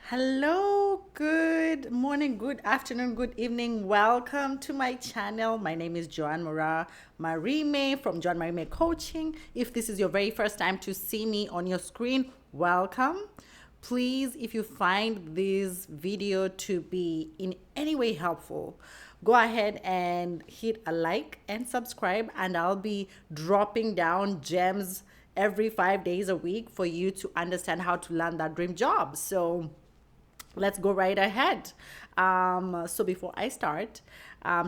Hello, good morning, good afternoon, good evening. Welcome to my channel. My name is Joanne Mora Marime from Joanne Marime Coaching. If this is your very first time to see me on your screen, welcome. Please, if you find this video to be in any way helpful, go ahead and hit a like and subscribe, and I'll be dropping down gems every 5 days a week for you to understand how to land that dream job. So let's go right ahead. So before I start,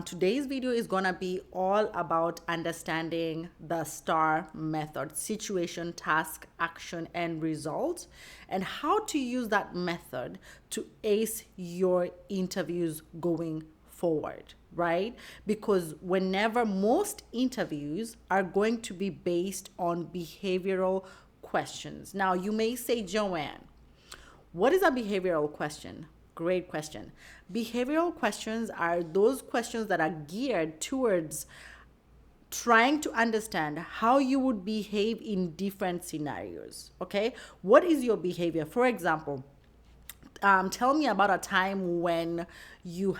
today's video is gonna be all about understanding the STAR method: situation, task, action, and result, and how to use that method to ace your interviews going forward, right? Because whenever most interviews are going to be based on behavioral questions. Now, you may say, Joanne, what is a behavioral question? Great question. Behavioral questions are those questions that are geared towards trying to understand how you would behave in different scenarios. Okay? What is your behavior? For example, tell me about a time when you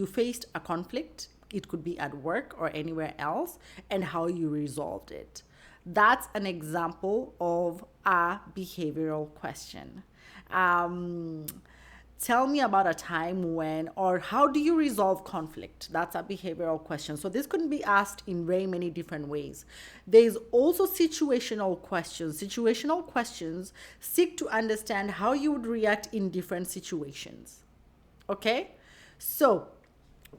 faced a conflict. It could be at work or anywhere else, and how you resolved it. That's an example of a behavioral question. um, Tell me about a time when, or how do you resolve conflict? That's a behavioral question. So this can be asked in very many different ways. There's also situational questions. Situational questions seek to understand how you would react in different situations. Okay? So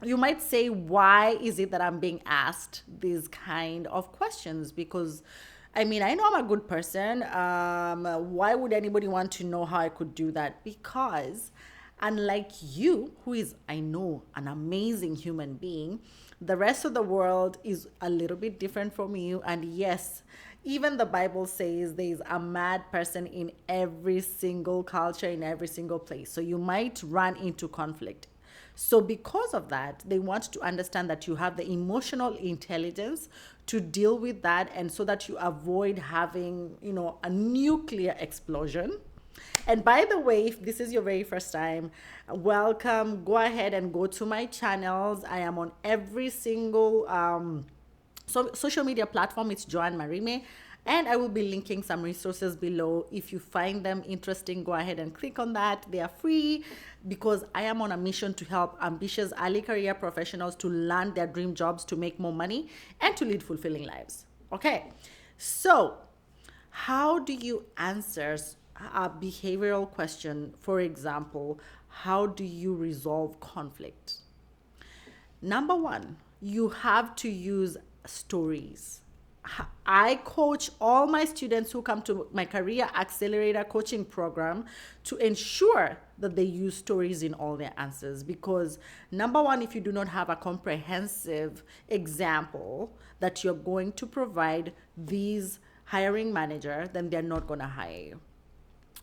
you might say, why is it that I'm being asked these kind of questions? Because I know I'm a good person. Why would anybody want to know how I could do that? Because unlike you, who is, I know, an amazing human being, the rest of the world is a little bit different from you. And yes, even the Bible says there's a mad person in every single culture, in every single place. So you might run into conflict. So, because of that, they want to understand that you have the emotional intelligence to deal with that, and so that you avoid having, a nuclear explosion. And by the way, if this is your very first time, welcome. Go ahead and go to my channels. I am on every single social media platform. It's Joanne Marime. And I will be linking some resources below. If you find them interesting, go ahead and click on that. They are free, because I am on a mission to help ambitious early career professionals to land their dream jobs, to make more money, and to lead fulfilling lives. Okay, so how do you answer a behavioral question? For example, how do you resolve conflict? Number one, you have to use stories. I coach all my students who come to my Career Accelerator coaching program to ensure that they use stories in all their answers. Because, number one, if you do not have a comprehensive example that you're going to provide these hiring manager, then they're not going to hire you.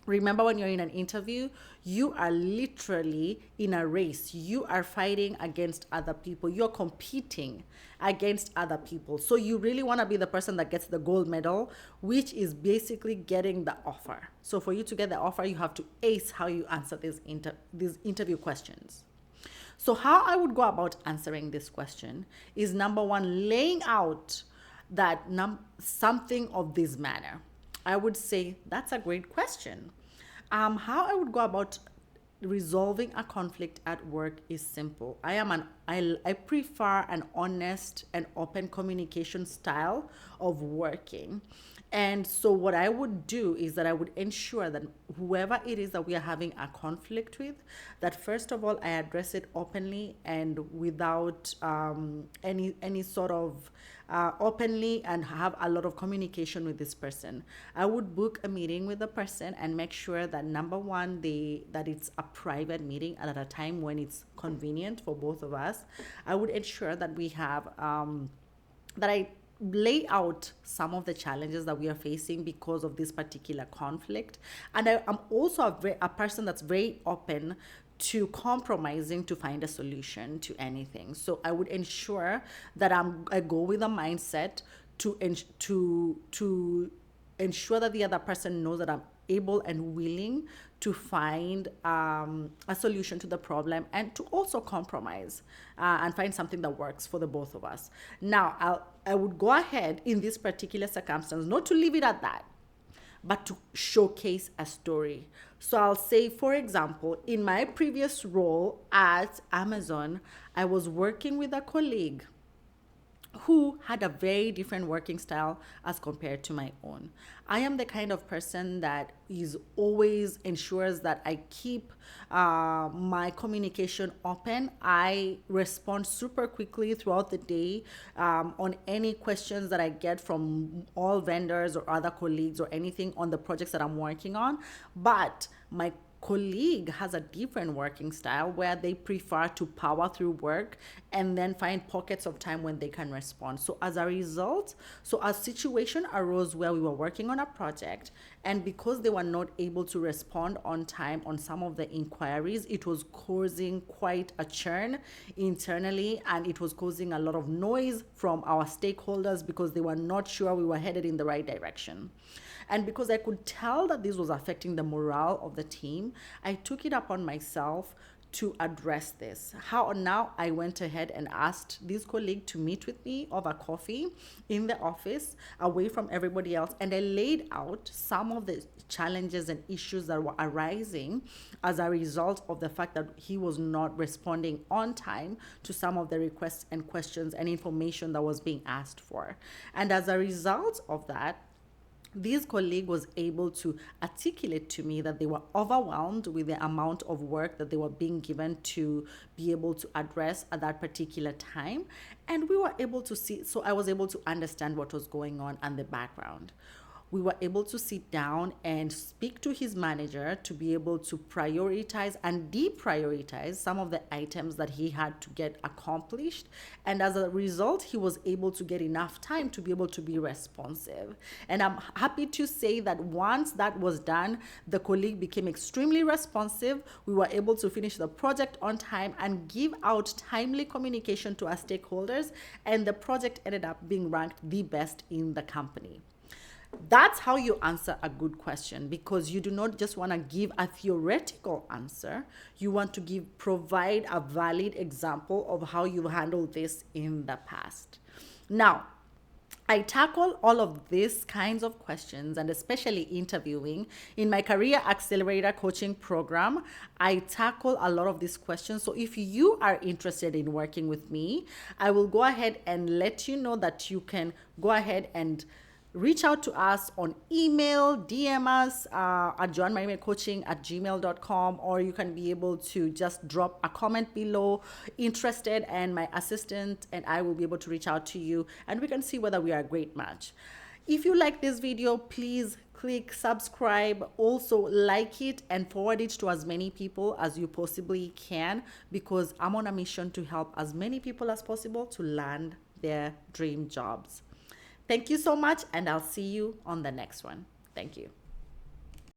Remember, when you're in an interview, you are literally in a race. You are fighting against other people. You're competing against other people. So you really want to be the person that gets the gold medal, which is basically getting the offer. So for you to get the offer, you have to ace how you answer these interview questions. So how I would go about answering this question is, number one, laying out that something of this manner. I would say, that's a great question. How I would go about resolving a conflict at work is simple. I prefer an honest and open communication style of working. And so what I would do is that I would ensure that whoever it is that we are having a conflict with, that first of all, I address it openly and without any sort of openly, and have a lot of communication with this person. I would book a meeting with the person and make sure that, number one, that it's a private meeting and at a time when it's convenient for both of us. I would ensure that we have that I lay out some of the challenges that we are facing because of this particular conflict. And I'm also a person that's very open to compromising to find a solution to anything. So I would ensure that I go with a mindset to ensure that the other person knows that able and willing to find a solution to the problem and to also compromise and find something that works for the both of us. Now, I would go ahead in this particular circumstance, not to leave it at that, but to showcase a story. So I'll say, for example, in my previous role at Amazon, I was working with a colleague who had a very different working style as compared to my own. I am the kind of person that is always ensures that I keep my communication open. I respond super quickly throughout the day on any questions that I get from all vendors or other colleagues or anything on the projects that I'm working on. But my colleague has a different working style where they prefer to power through work and then find pockets of time when they can respond. So as a result, a situation arose where we were working on a project, and because they were not able to respond on time on some of the inquiries, it was causing quite a churn internally, and it was causing a lot of noise from our stakeholders because they were not sure we were headed in the right direction. And because I could tell that this was affecting the morale of the team, I took it upon myself to address this. How now I went ahead and asked this colleague to meet with me over coffee in the office, away from everybody else, and I laid out some of the challenges and issues that were arising as a result of the fact that he was not responding on time to some of the requests and questions and information that was being asked for. And as a result of that, this colleague was able to articulate to me that they were overwhelmed with the amount of work that they were being given to be able to address at that particular time. And we were able to see, so I was able to understand what was going on and the background. We were able to sit down and speak to his manager to be able to prioritize and deprioritize some of the items that he had to get accomplished. And as a result, he was able to get enough time to be able to be responsive. And I'm happy to say that once that was done, the colleague became extremely responsive. We were able to finish the project on time and give out timely communication to our stakeholders. And the project ended up being ranked the best in the company. That's how you answer a good question, because you do not just want to give a theoretical answer. You want to provide a valid example of how you handled this in the past. Now, I tackle all of these kinds of questions, and especially interviewing, in my Career Accelerator coaching program. I tackle a lot of these questions. So if you are interested in working with me, I will go ahead and let you know that you can go ahead and reach out to us on email, DM us at joanmarimecoaching@gmail.com, or you can be able to just drop a comment below, interested, and my assistant and I will be able to reach out to you and we can see whether we are a great match. If you like this video, please click subscribe, also like it and forward it to as many people as you possibly can, because I'm on a mission to help as many people as possible to land their dream jobs. Thank you so much, and I'll see you on the next one. Thank you.